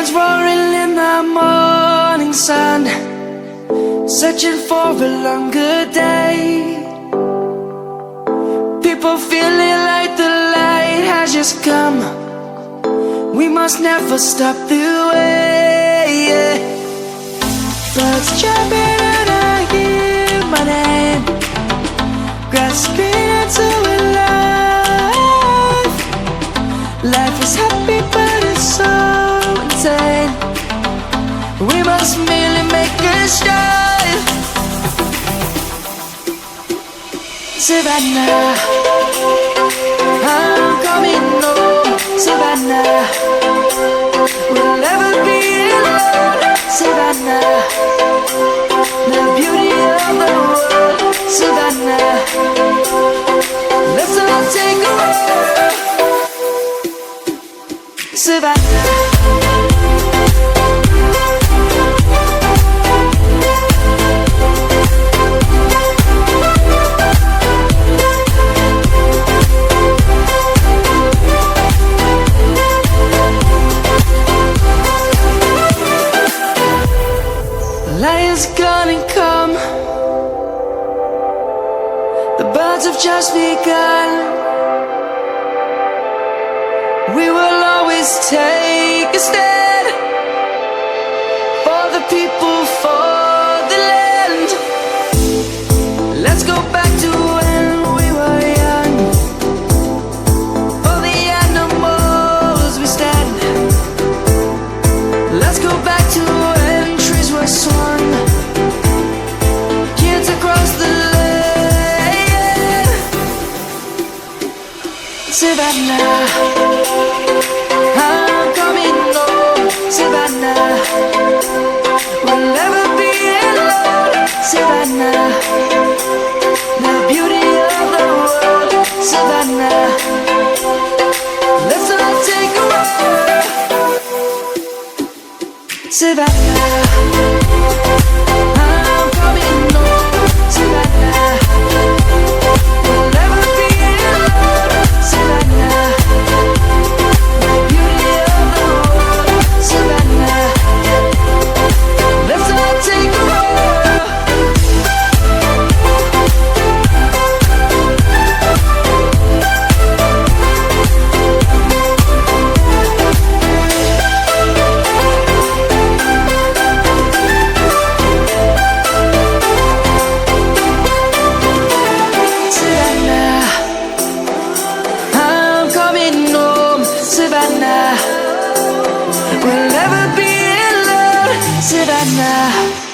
Lions roaring in the morning sun, searching for a longer day. People feeling like the light has just come. We must never stop the way. Birds chirping and I hear my name, grasping into a life. Life is happy but it's so insane. We must merely make a start. Savannah, I'm coming home. Savannah, we'll never be alone. Savannah, the beauty of the world. Savannah, let's all take a walk. Savannah. Lion's gonna come. The birds have just begun. We will always take a stand for the people, for the land. Let's go back to when we were young. For the animals we stand. Let's go back to when trees were swung, kids across the land. Savannah, I'm coming home. Savannah, we'll never be alone. Savannah, the beauty of the world. Savannah, let's all take a walk. Savannah, I'm coming home. Savannah, we'll never be alone. Savannah, the beauty of the world. Savannah, let's all take a walk. Savannah, I'm coming home. Savannah, we'll never be alone. Savannah.